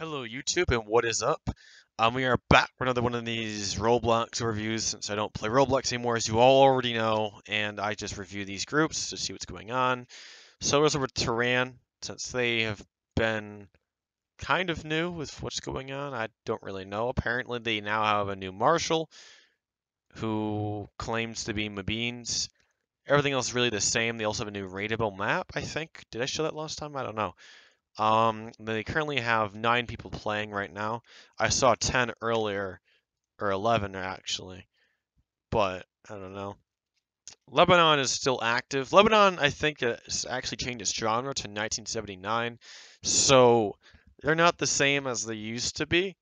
Hello YouTube and what is up? We are back for another one of these Roblox reviews since I don't play Roblox anymore as you all already know, and I just review these groups to see what's going on. So there's over Terran since they have been kind of new with what's going on. I don't really know. Apparently they now have a new marshal who claims to be Mabines. Everything else is really the same. They also have a new raidable map, I think. Did I show that last time? I don't know. They currently have 9 people playing right now. I saw 10 earlier, or 11 actually, but I don't know. Lebanon is still active. Lebanon, I think, has actually changed its genre to 1979, so they're not the same as they used to be,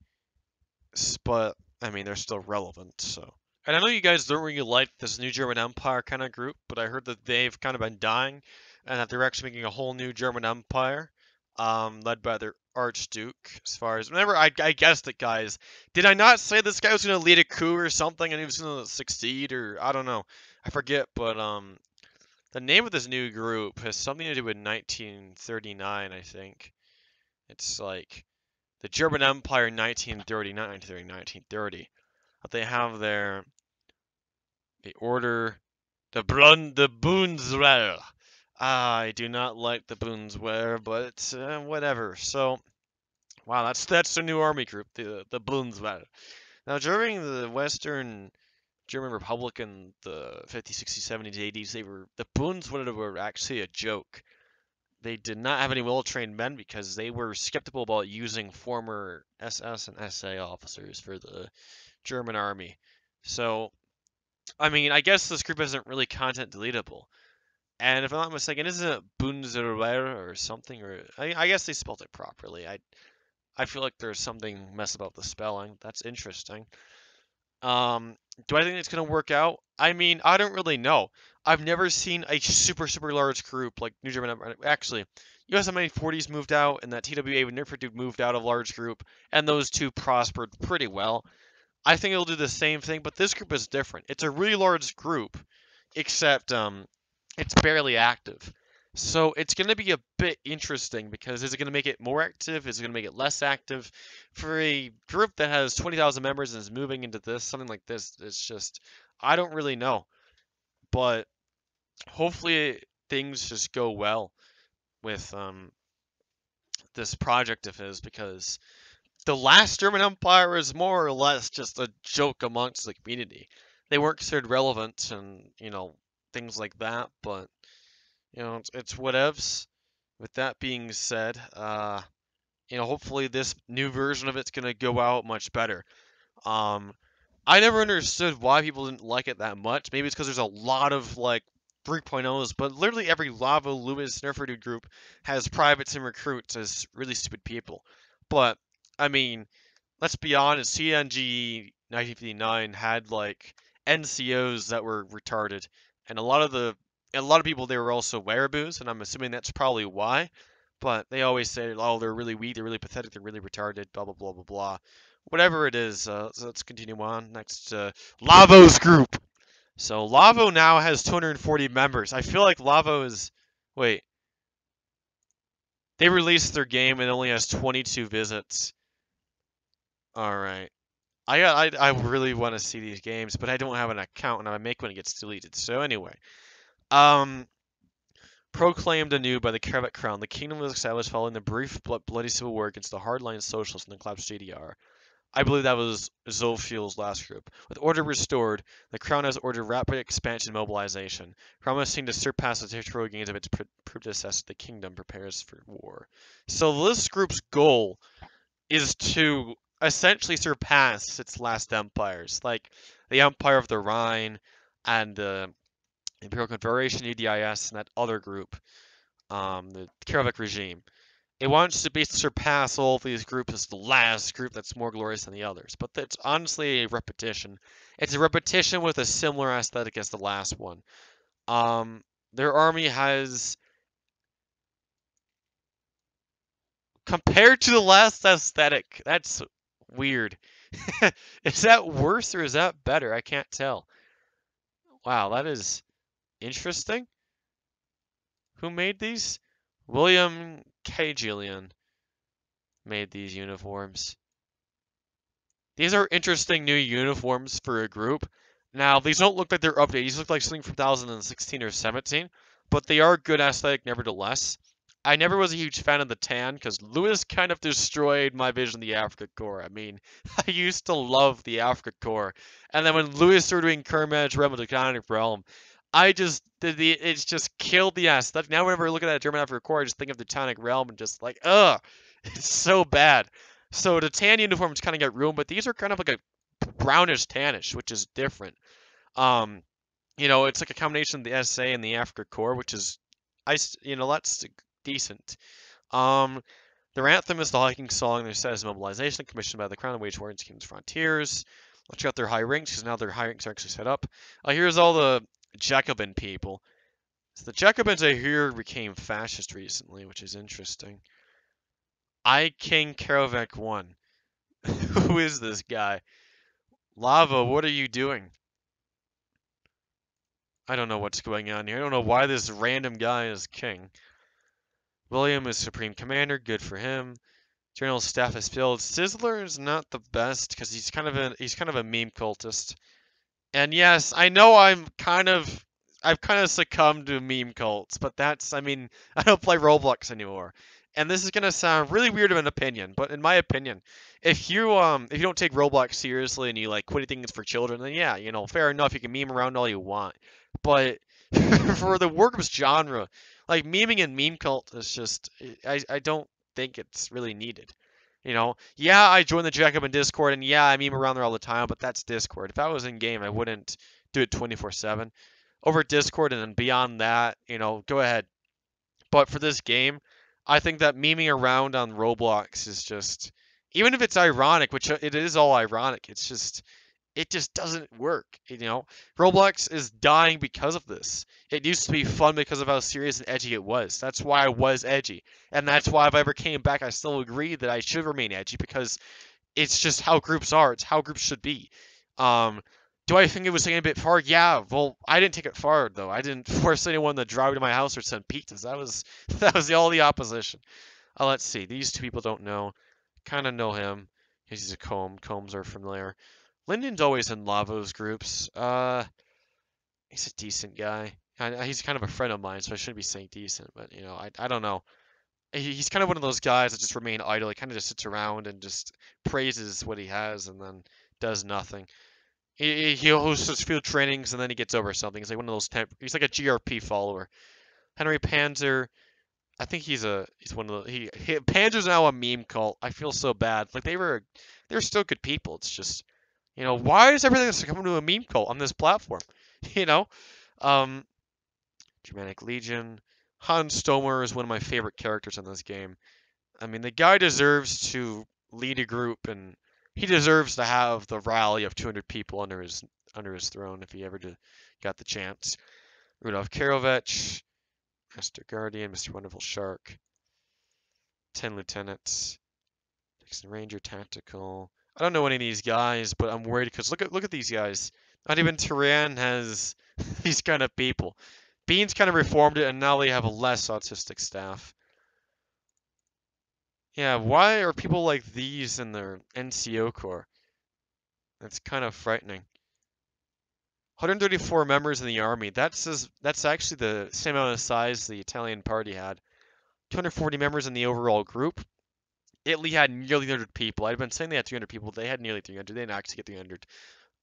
but I mean, they're still relevant, so. And I know you guys don't really like this new German Empire kind of group, but I heard that they've kind of been dying, and that they're actually making a whole new German Empire, led by their Archduke. As far as whenever I guessed it, guys, did I not say this guy was going to lead a coup or something, and he was going to succeed, or I don't know, I forget, but the name of this new group has something to do with 1939, I think. It's like the German Empire 1939, 1930. But they have the order, the Bundeswehr. I do not like the Bundeswehr, but whatever. So, wow, that's the new army group, the Bundeswehr. Now, during the Western German Republic in the 50s, 60s, 70s, 80s, the Bundeswehr were actually a joke. They did not have any well-trained men because they were skeptical about using former SS and SA officers for the German army. So, I mean, I guess this group isn't really content deletable. And if I'm not mistaken, isn't it Bundeswehr or something? Or I guess they spelled it properly. I feel like there's something mess about the spelling. That's interesting. Do I think it's gonna work out? I mean, I don't really know. I've never seen a super large group like New German Empire. Actually, US-MA-40s moved out, and that TWA with Nerford dude moved out of large group, and those two prospered pretty well. I think it'll do the same thing, but this group is different. It's a really large group, except it's barely active. So it's going to be a bit interesting because is it going to make it more active? Is it going to make it less active? For a group that has 20,000 members and is moving into this, something like this, it's just, I don't really know. But hopefully things just go well with this project of his because the last German Empire is more or less just a joke amongst the community. They weren't considered relevant and, things like that, but, it's whatevs. With that being said, hopefully this new version of it's going to go out much better. Um, I never understood why people didn't like it that much. Maybe it's because there's a lot of, like, 3.0s, but literally every Lava, Lewis, Nerfer group has privates and recruits as really stupid people. But, I mean, let's be honest, CNG 1959 had like NCOs that were retarded, and a lot of people they were also wereaboos, and I'm assuming that's probably why. But they always say, oh, they're really weak, they're really pathetic, they're really retarded, blah blah blah blah blah. Whatever it is, so let's continue on. Next, Lavo's group. So Lavo now has 240 members. I feel like Lavo is, wait, they released their game and it only has 22 visits. All right. I really want to see these games, but I don't have an account, and I make when it gets deleted. So anyway, um, proclaimed anew by the Kerovech crown, the kingdom was established following the brief bloody civil war against the hardline socialists and the collapsed GDR. I believe that was Zolfiel's last group. With order restored, the crown has ordered rapid expansion and mobilization, promising to surpass the territorial gains of its predecessor. The kingdom prepares for war. So this group's goal is to essentially surpass its last empires, like the Empire of the Rhine and the Imperial Confederation, UDIS, and that other group, the Kerovech regime. It wants to basically surpass all of these groups as the last group that's more glorious than the others. But it's honestly a repetition. It's a repetition with a similar aesthetic as the last one. Their army has, compared to the last aesthetic, that's weird. Is that worse or is that better? I can't tell. Wow, that is interesting. Who made these? William K. Gillian made these uniforms. These are interesting new uniforms for a group. Now, these don't look like they're updated. These look like something from 2016 or 17, but they are good aesthetic nevertheless. I never was a huge fan of the tan because Lewis kind of destroyed my vision of the Africa Corps. I mean, I used to love the Africa Corps, and then when Lewis started doing Kermit Realm of the Titanic Realm, it's just killed the aesthetic. Now whenever I look at that German Africa Corps, I just think of the Titanic Realm and just like, ugh, it's so bad. So the tan uniforms kind of get ruined, but these are kind of like a brownish tannish, which is different. Um, it's like a combination of the SA and the Africa Corps, which is, that's decent. Um, their anthem is the hiking song. Their set is mobilization, commissioned by the Crown and wage war in King's Frontiers. Let's check out their high ranks, because now their high ranks are actually set up. Here's all the Jacobin people. So the Jacobins I hear became fascist recently, which is interesting. I King Kerovech 1. Who is this guy? Lava, what are you doing? I don't know what's going on here. I don't know why this random guy is king. William is Supreme Commander, good for him. General staff is filled. Sizzler is not the best because he's kind of a meme cultist. And yes, I know I've kind of succumbed to meme cults, but I mean, I don't play Roblox anymore. And this is gonna sound really weird of an opinion, but in my opinion, if you don't take Roblox seriously and you like quit things for children, then yeah, fair enough, you can meme around all you want. But for the workers genre, like memeing and meme cult is just I don't think it's really needed. Yeah, I joined the Jacobin Discord, and yeah, I meme around there all the time, but that's Discord. If I was in game, I wouldn't do it 24/7. Over Discord and then beyond that, go ahead. But for this game, I think that memeing around on Roblox is just, even if it's ironic, which it is all ironic, it just doesn't work. Roblox is dying because of this. It used to be fun because of how serious and edgy it was. That's why I was edgy. And that's why if I ever came back, I still agree that I should remain edgy because it's just how groups are. It's how groups should be. Do I think it was taking a bit far? Yeah, well, I didn't take it far though. I didn't force anyone to drive to my house or send pizzas. That was all the opposition. Let's see. These two people don't know. Kind of know him. He's a comb. Combs are familiar. Lyndon's always in Lavo's groups. He's a decent guy. He's kind of a friend of mine, so I shouldn't be saying decent, but I don't know. He's kind of one of those guys that just remain idle. He kind of just sits around and just praises what he has and then does nothing. He hosts field trainings and then he gets over something. He's like one of those he's like a GRP follower. Henry Panzer, I think he's one of the Panzer's now a meme cult. I feel so bad. Like they're still good people. It's just why is everything succumbing to a meme cult on this platform? Germanic Legion. Hans Stomer is one of my favorite characters in this game. I mean, the guy deserves to lead a group, and he deserves to have the rally of 200 people under his throne if he ever got the chance. Rudolph Kerovech, Master Guardian, Mr. Wonderful Shark, 10 Lieutenants, Dixon Ranger Tactical. I don't know any of these guys, but I'm worried because look at these guys. Not even Tyran has these kind of people. Beans kind of reformed it, and now they have a less autistic staff. Yeah, why are people like these in their NCO Corps? That's kind of frightening. 134 members in the army. That's actually the same amount of size the Italian party had. 240 members in the overall group. Italy had nearly 300 people. I'd been saying they had 300 people. They had nearly 300. They didn't actually get 300.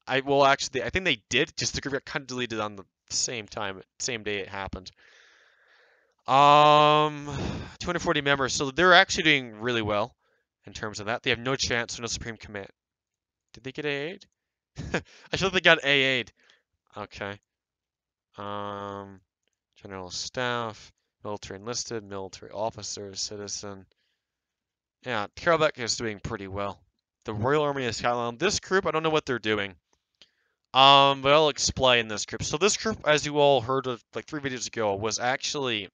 I think they did. Just the group got kind of deleted on the same day it happened. 240 members. So they're actually doing really well in terms of that. They have no chance for no Supreme Command. Did they get AA'd? I thought they got AA'd. Okay. General Staff, military enlisted, military officer, citizen. Yeah, Kerovech is doing pretty well. The Royal Army of Scotland. This group, I don't know what they're doing. But I'll explain this group. So this group, as you all heard of like 3 videos ago, was actually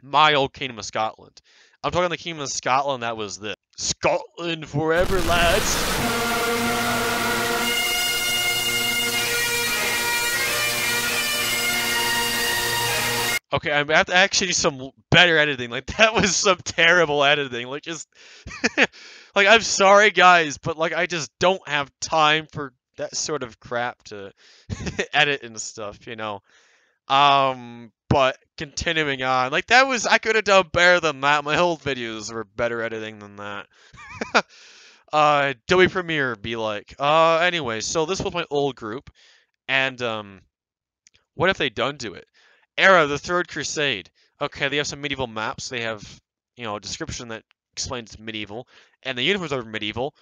my old Kingdom of Scotland. I'm talking the Kingdom of Scotland that was this. Scotland forever, lads! Okay, I have to actually do some better editing. Like that was some terrible editing. Like just like I'm sorry guys, but like I just don't have time for that sort of crap to edit and stuff, you know. But continuing on, like that was I could have done better than that. My old videos were better editing than that. Adobe Premiere be like. Anyway, so this was my old group, and what if they don't do it? Era, the Third Crusade. Okay, they have some medieval maps. They have, a description that explains medieval, and the uniforms are medieval.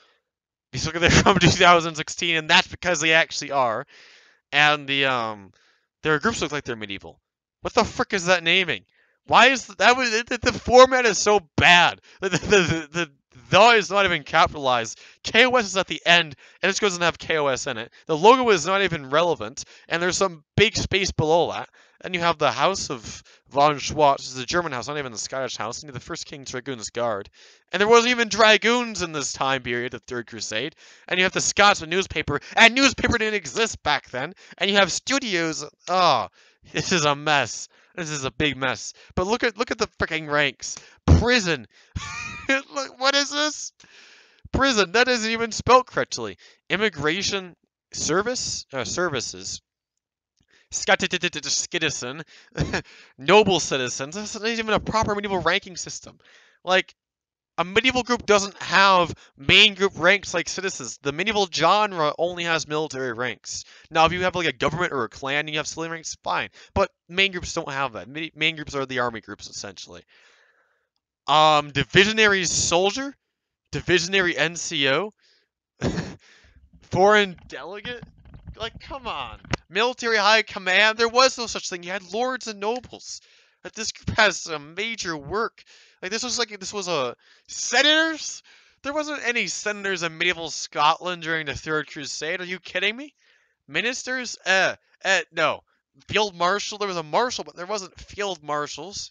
These look at they're from 2016, and that's because they actually are. And their groups look like they're medieval. What the frick is that naming? Why is that? The format is so bad. The is not even capitalized. KOS is at the end, and this doesn't have KOS in it. The logo is not even relevant, and there's some big space below that. And you have the House of von Schwartz, this is a German house, not even the Scottish house, and you have the First King Dragoon's Guard. And there wasn't even dragoons in this time period, the Third Crusade. And you have the Scots newspaper, and newspaper didn't exist back then. And you have studios. Oh, this is a mess. This is a big mess. But look at the freaking ranks. Prison. What is this? Prison. That isn't even spelled correctly. Immigration services. Citizen. Noble citizens. This isn't even a proper medieval ranking system. Like, a medieval group doesn't have main group ranks like citizens. The medieval genre only has military ranks. Now, if you have like a government or a clan and you have civilian ranks, fine. But main groups don't have that. Main groups are the army groups, essentially. Divisionary soldier? Divisionary NCO? Foreign delegate? Like, come on. Military high command? There was no such thing. You had lords and nobles. Like, this group has some major work. Like, this was a... Senators? There wasn't any senators in medieval Scotland during the Third Crusade. Are you kidding me? Ministers? No. Field marshal? There was a marshal, but there wasn't field marshals.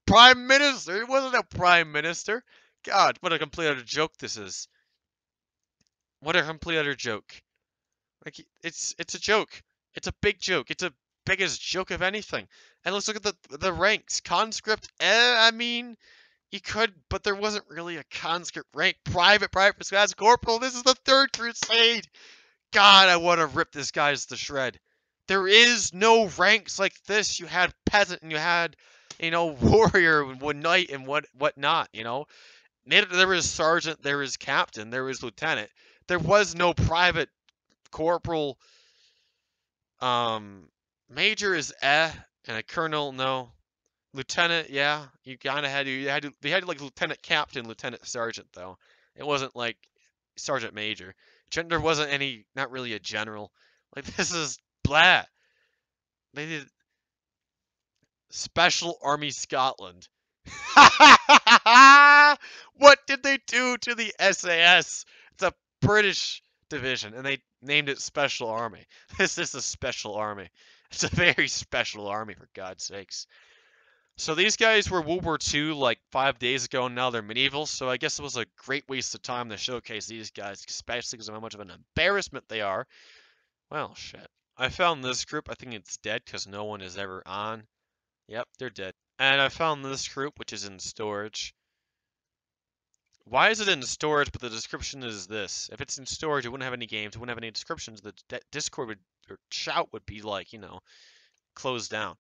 Prime minister? It wasn't a prime minister. God, what a complete utter joke this is. What a complete utter joke. Like, it's a joke. It's a big joke. It's a biggest joke of anything. And let's look at the ranks. Conscript, I mean, you could, but there wasn't really a conscript rank. Private, first class, corporal. This is the Third Crusade. God, I want to rip this guy's to shred. There is no ranks like this. You had peasant and you had, warrior and knight and whatnot, There was sergeant, there was captain, there was lieutenant. There was no private, corporal. Major is and a colonel, no. Lieutenant, yeah. You kind of they had like lieutenant captain, lieutenant sergeant though. It wasn't like sergeant major. There wasn't not really a general. Like, this is blah. They did Special Army Scotland. What did they do to the SAS? It's a British division, and they named it Special Army. This is a special army. It's a very special army, for God's sakes. So these guys were World War II like 5 days ago, and now they're medieval, so I guess it was a great waste of time to showcase these guys, especially because of how much of an embarrassment they are. Well, shit. I found this group. I think it's dead because no one is ever on. Yep, they're dead. And I found this group, which is in storage. Why is it in storage, but the description is this? If it's in storage, it wouldn't have any games, it wouldn't have any descriptions. The Discord or chat would be like, closed down.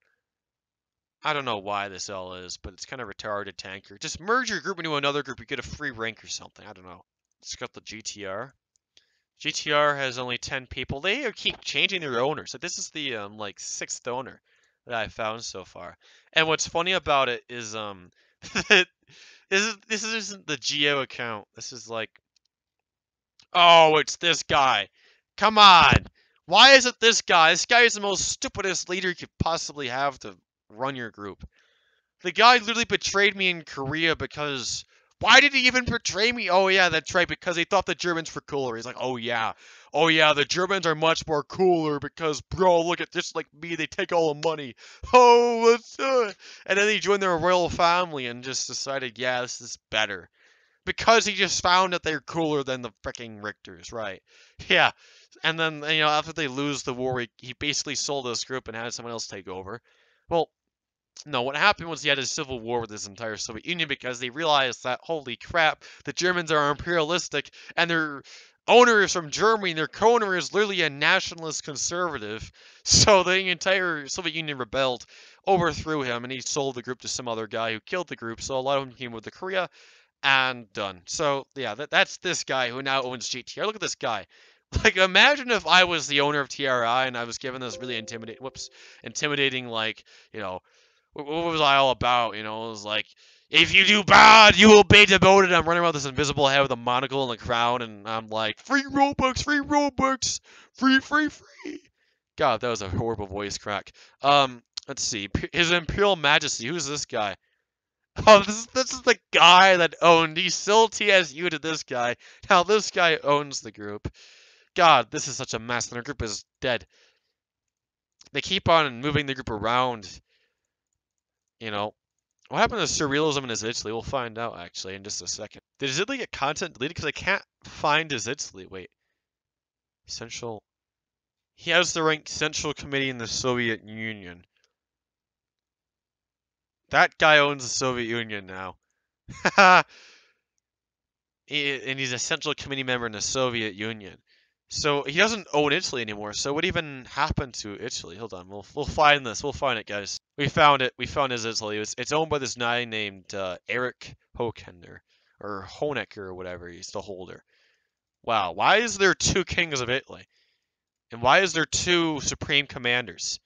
I don't know why this all is, but it's kind of retarded, tanker. Just merge your group into another group, you get a free rank or something. I don't know. It's got the GTR. GTR has only 10 people. They keep changing their owners. So this is the like 6th owner that I found so far. And what's funny about it is this isn't the Geo account. This is like, oh, it's this guy. Come on. Why is it this guy? This guy is the most stupidest leader you could possibly have to run your group. The guy literally betrayed me in Korea because... Why did he even betray me? Oh, yeah, that's right, because he thought the Germans were cooler. He's like, oh, yeah, the Germans are much more cooler because, bro, look at this, like me, they take all the money. Oh, let's do it. And then he joined their royal family and just decided, yeah, this is better. Because he just found that they're cooler than the freaking Richters, right? Yeah. And then, after they lose the war, he basically sold this group and had someone else take over. Well, No, what happened was he had a civil war with his entire Soviet Union because they realized that, holy crap, the Germans are imperialistic and their owner is from Germany and their co-owner is literally a nationalist conservative. So the entire Soviet Union rebelled, overthrew him, and he sold the group to some other guy who killed the group. So a lot of them came with the Korea and done. So yeah, that's this guy who now owns GTR. Look at this guy. Like, imagine if I was the owner of TRI and I was given this really intimidating, like, you know, what was I all about? You know, it was like, if you do bad, you will be demoted. I'm running around with this invisible head with a monocle and a crown, and I'm like, free Robux, free. God, that was a horrible voice crack. Let's see, His Imperial Majesty. Who's this guy? Oh, this is the guy that owned. He sold TSU to this guy. Now this guy owns the group. God, this is such a mess, and our group is dead. They keep on moving the group around. You know, what happened to surrealism in his Italy? We'll find out actually in just a second. Did his Italy get content deleted? Because I can't find his Italy. Wait, central. He has the rank Central Committee in the Soviet Union. That guy owns the Soviet Union now. And he's a Central Committee member in the Soviet Union. So he doesn't own Italy anymore. So what even happened to Italy? Hold on, we'll find this. We'll find it, guys. We found it. We found his Italy. It's owned by this guy named Eric Honecker or Honecker or whatever. He's the holder. Wow. Why is there two kings of Italy? And why is there two supreme commanders?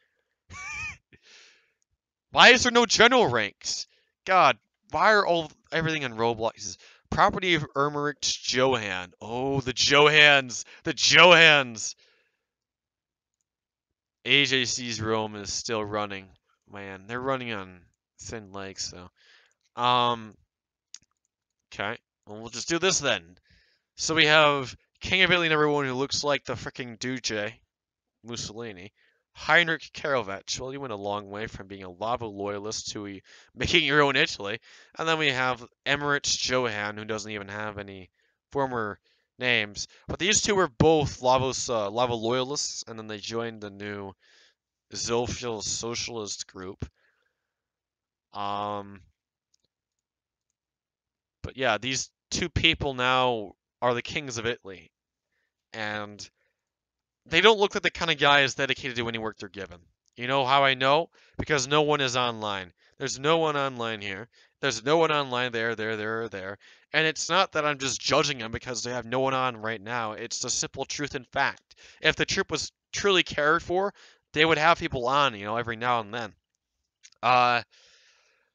Why is there no general ranks? God, why are everything in Roblox is property of Ermerich Johann? Oh, the Johans, the Johans. AJC's Rome is still running. Man, they're running on thin legs though. Okay. Well, we'll just do this then. So we have King of Italy #1 who looks like the freaking Duce, Mussolini. Heinrich Kerovech. Well, you went a long way from being a lava loyalist to making your own Italy. And then we have Emmerich Johann, who doesn't even have any former names. But these two were both lava loyalists, and then they joined the new Zofil socialist group. But yeah, these two people now are the kings of Italy, and they don't look like the kind of guys dedicated to any work they're given. You know how I know? Because no one is online. There's no one online here. There's no one online there. And it's not that I'm just judging them because they have no one on right now. It's the simple truth and fact. If the troop was truly cared for, they would have people on, every now and then.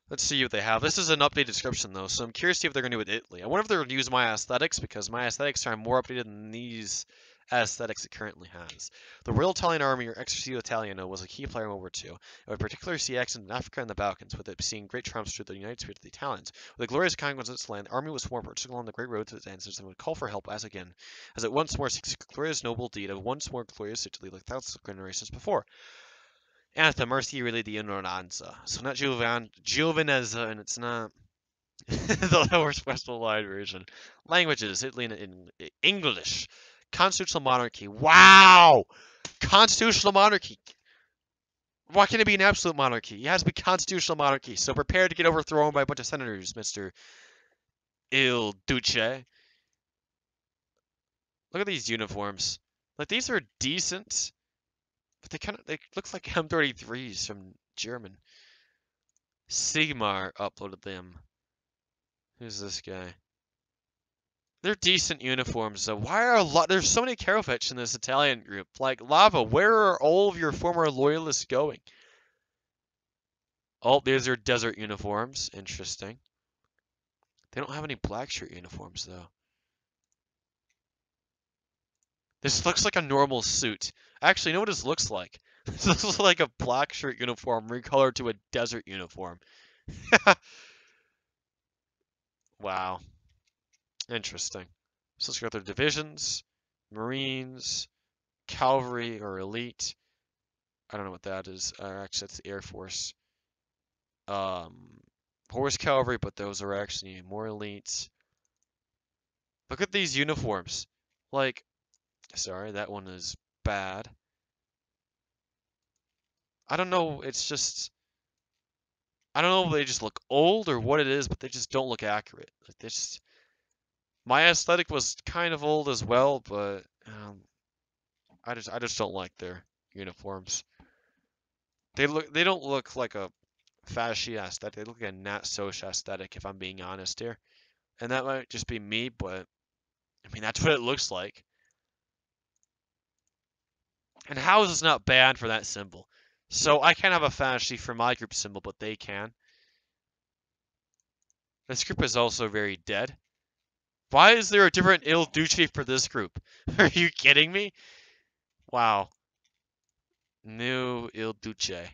Let's see what they have. This is an updated description, though, so I'm curious to see what they're going to do with Italy. I wonder if they're going to use my aesthetics, because my aesthetics are more updated than these aesthetics it currently has. The Royal Italian Army, or Esercito Italiano, was a key player in World War II. It would particularly see action in Africa and the Balkans, with it seeing great triumphs through the United States of the Italians. With the glorious conquest of its land, the army was formed, particularly along the great road to its ancestors, and would call for help as it once more seeks a glorious noble deed of once more glorious Italy like thousands of generations before. Anthem, mercy really the ignoranza. So not Giovanezza, and it's not the lower special line version. Languages, Italy in English. Constitutional monarchy. Wow! Constitutional monarchy. Why can't it be an absolute monarchy? It has to be constitutional monarchy. So prepare to get overthrown by a bunch of senators, Mr. Il Duce. Look at these uniforms. Like, these are decent, but they look like M33s from German. Sigmar uploaded them. Who's this guy? They're decent uniforms, so why are there's so many Kerovech in this Italian group? Like, Lava, where are all of your former loyalists going? Oh, these are desert uniforms. Interesting. They don't have any black shirt uniforms, though. This looks like a normal suit. Actually, you know what this looks like? This looks like a black shirt uniform recolored to a desert uniform. Wow. Interesting. So let's go through divisions, Marines, Cavalry or Elite. I don't know what that is. Actually, that's the Air Force. Horse Cavalry, but those are actually more elites. Look at these uniforms. Like, sorry, that one is bad. I don't know, it's just I don't know if they just look old or what it is, but they just don't look accurate. Like they just, my aesthetic was kind of old as well, but I just don't like their uniforms. They don't look like a fashy aesthetic. They look like a Nat Soch aesthetic, if I'm being honest here. And that might just be me, but I mean that's what it looks like. And how is this not banned for that symbol? So I can't have a fashy for my group symbol, but they can. This group is also very dead. Why is there a different Il Duce for this group? Are you kidding me? Wow. New Il Duce.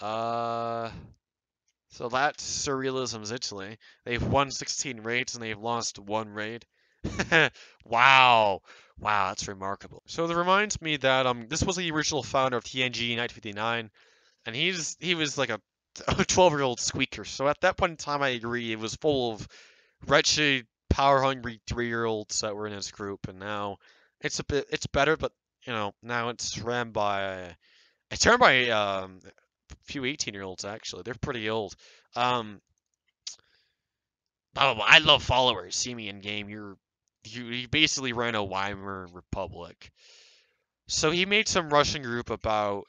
Uh, so that's Surrealism's Italy. They've won 16 raids and they've lost 1 raid. Wow. Wow, that's remarkable. So that reminds me that this was the original founder of TNG in 1959, and he was like a 12-year-old squeaker. So at that point in time, I agree, it was full of wretched, power-hungry 3-year-olds that were in his group, and now it's better, but now it's run by a few 18-year-olds actually. They're pretty old. Um, blah, blah, blah. I love followers. See me in game. You basically ran a Weimar Republic. So he made some Russian group about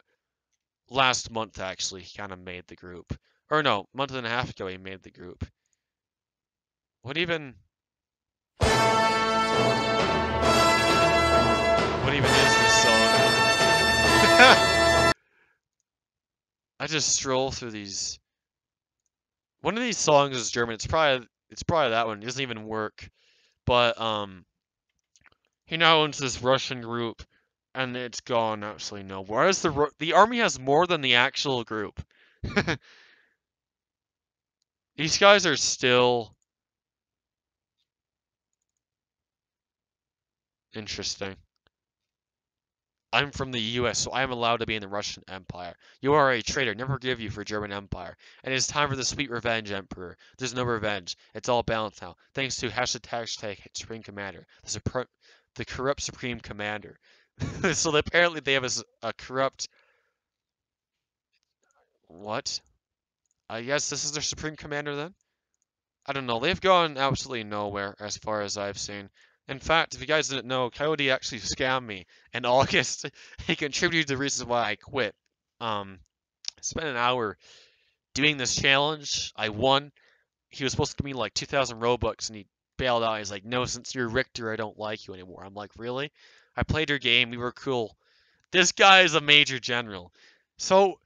last month actually. He kind of made the group, or no, month and a half ago he made the group. What even? What even is this song? I just stroll through these. One of these songs is German. It's probably that one. It doesn't even work. But he now owns this Russian group, and it's gone absolutely nowhere. Whereas the army has more than the actual group. These guys are still interesting. I'm from the US, so I am allowed to be in the Russian Empire. You are a traitor. Never forgive you for German Empire. And it is time for the sweet revenge, Emperor. There's no revenge. It's all balanced now. Thanks to hashtag Supreme Commander, the corrupt Supreme Commander. So apparently they have a corrupt. What? I guess this is their Supreme Commander then? I don't know. They've gone absolutely nowhere as far as I've seen. In fact, if you guys didn't know, Coyote actually scammed me in August. He contributed to the reason why I quit. I spent an hour doing this challenge. I won. He was supposed to give me like 2,000 Robux and he bailed out. He's like, no, since you're Richter, I don't like you anymore. I'm like, really? I played your game. We were cool. This guy is a major general. So,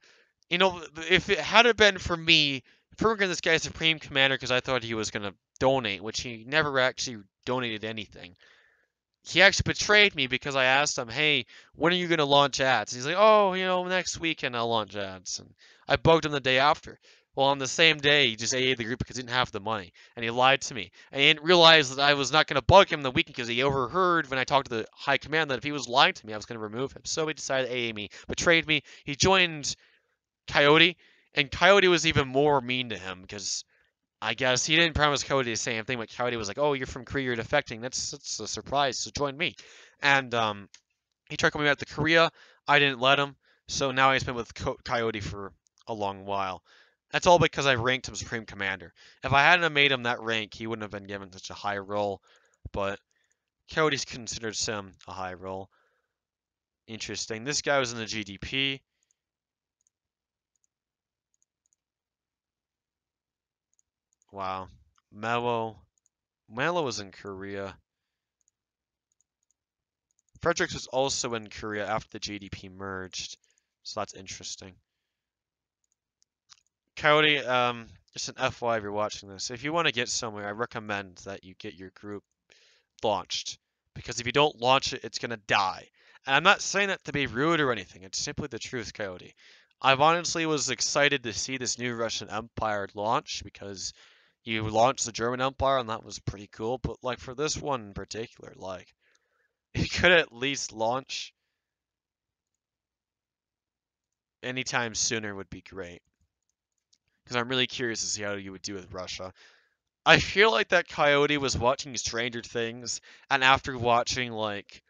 if it had it been for me, for this guy Supreme Commander because I thought he was going to donate, which he never actually donated anything. He actually betrayed me because I asked him, hey, when are you going to launch ads? And he's like, oh, next weekend I'll launch ads. And I bugged him the day after. Well, on the same day, he just AA'd the group because he didn't have the money. And he lied to me. And he didn't realize that I was not going to bug him the weekend because he overheard when I talked to the high command that if he was lying to me, I was going to remove him. So he decided to AA me, betrayed me. He joined Coyote, and Coyote was even more mean to him because I guess he didn't promise Coyote the same thing, but Coyote was like, "Oh, you're from Korea, you're defecting. That's a surprise. So join me." And he tried coming back to Korea. I didn't let him, so now he's been with Coyote for a long while. That's all because I ranked him Supreme Commander. If I hadn't have made him that rank, he wouldn't have been given such a high role. But Coyote's considered Sim a high role. Interesting. This guy was in the GDP. Wow. Mello. Mello was in Korea. Fredericks was also in Korea after the GDP merged. So that's interesting. Coyote, just an FYI if you're watching this. If you want to get somewhere, I recommend that you get your group launched. Because if you don't launch it, it's going to die. And I'm not saying that to be rude or anything. It's simply the truth, Coyote. I honestly was excited to see this new Russian Empire launch because you launched the German Empire and that was pretty cool. But like for this one in particular, like you could at least launch anytime sooner would be great. Because I'm really curious to see how you would do with Russia. I feel like that Coyote was watching Stranger Things, and after watching like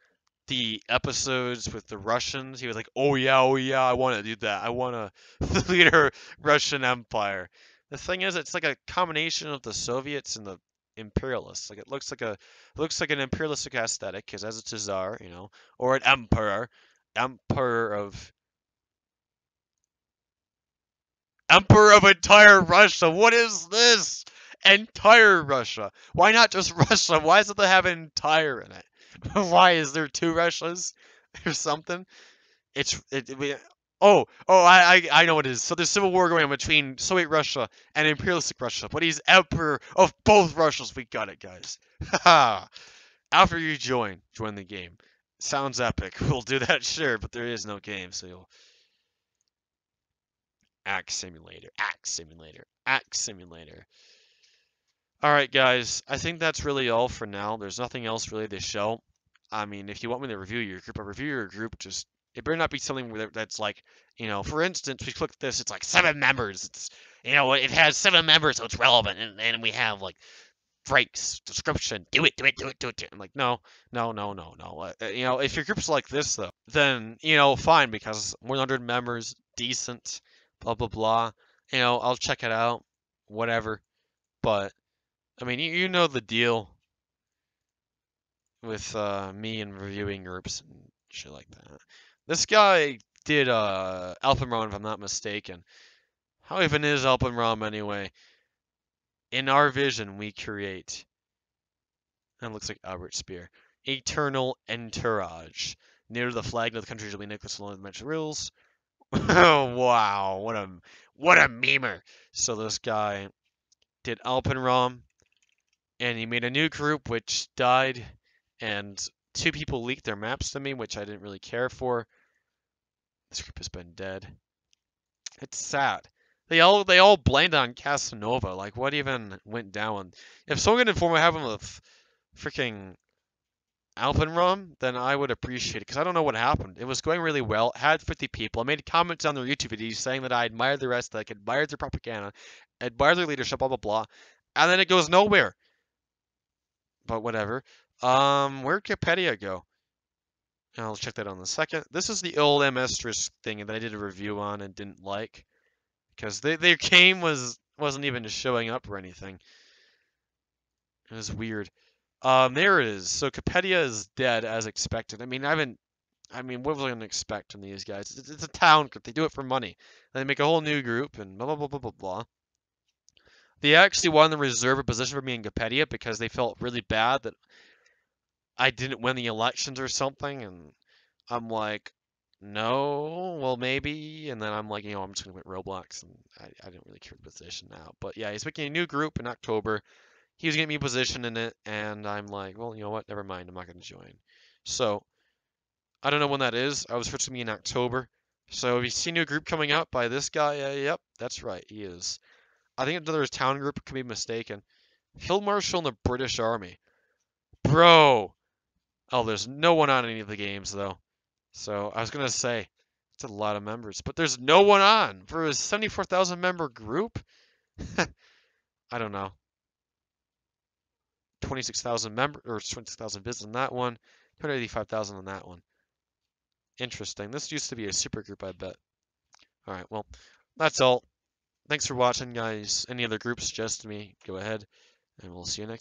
the episodes with the Russians, he was like, oh yeah, I want to do that. I want to lead a Russian Empire. The thing is, it's like a combination of the Soviets and the imperialists. Like it looks like an imperialistic aesthetic, because as it's a czar, or an emperor of entire Russia. What is this? Entire Russia. Why not just Russia? Why does it have entire in it? Why is there two Russias or something? I know what it is. So there's civil war going on between Soviet Russia and imperialistic Russia, but he's emperor of both Russias. We got it, guys. Haha. After you join the game. Sounds epic. We'll do that, sure, but there is no game, so you'll Act Simulator, Act Simulator, Act Simulator. Alright, guys, I think that's really all for now. There's nothing else really to show. I mean, if you want me to review your group, I'll review your group. Just, it better not be something that's like, for instance, we click this, it's like 7 members. It's, it has 7 members, so it's relevant. And we have, like, breaks, description, do it. I'm like, no. If your group's like this, though, then, fine, because more than 100 members, decent, blah, blah, blah. I'll check it out, whatever. But, I mean, you know the deal with me and reviewing groups and shit like that. This guy did Alpenrom, if I'm not mistaken. How even is Alpenrom anyway? In our vision, we create. That looks like Albert Speer. Eternal entourage. Near to the flag of the country shall be Nicholas alone with mentioned rules. Wow, what a memer. So this guy did Alpenrom, and he made a new group which died, and 2 people leaked their maps to me, which I didn't really care for. This group has been dead. It's sad. They all blamed on Casanova. Like, what even went down? If someone could inform what happened with freaking Alpenrom, then I would appreciate it, because I don't know what happened. It was going really well. It had 50 people. I made comments on their YouTube videos saying that I admired the rest, that I admired their propaganda, admired their leadership, blah, blah, blah. And then it goes nowhere. But whatever. Where'd Capetia go? I'll check that out in a second. This is the old Mistress thing that I did a review on and didn't like, because their game wasn't even showing up or anything. It was weird. There it is. So Capetia is dead as expected. I mean, what was I gonna expect from these guys? It's a town group. They do it for money. They make a whole new group and blah blah blah blah blah blah. They actually wanted to reserve a position for me in Capetia because they felt really bad that I didn't win the elections or something, and I'm like, no, well maybe, and then I'm like, I'm just gonna quit Roblox, and I didn't really care the position now. But yeah, he's making a new group in October. He was getting me a position in it, and I'm like, well, you know what? Never mind. I'm not going to join. So, I don't know when that is. I was supposed to be in October. So, if you see a new group coming up by this guy, yep, that's right. He is. I think another town group, could be mistaken. Field Marshal in the British Army. Bro! Oh, there's no one on any of the games, though. So, I was going to say, it's a lot of members. But there's no one on for a 74,000 member group? I don't know. 26,000 members, or 26,000 visits on that one, 285,000 on that one. Interesting. This used to be a super group, I bet. Alright, well, that's all. Thanks for watching, guys. Any other groups suggest to me, go ahead, and we'll see you next time.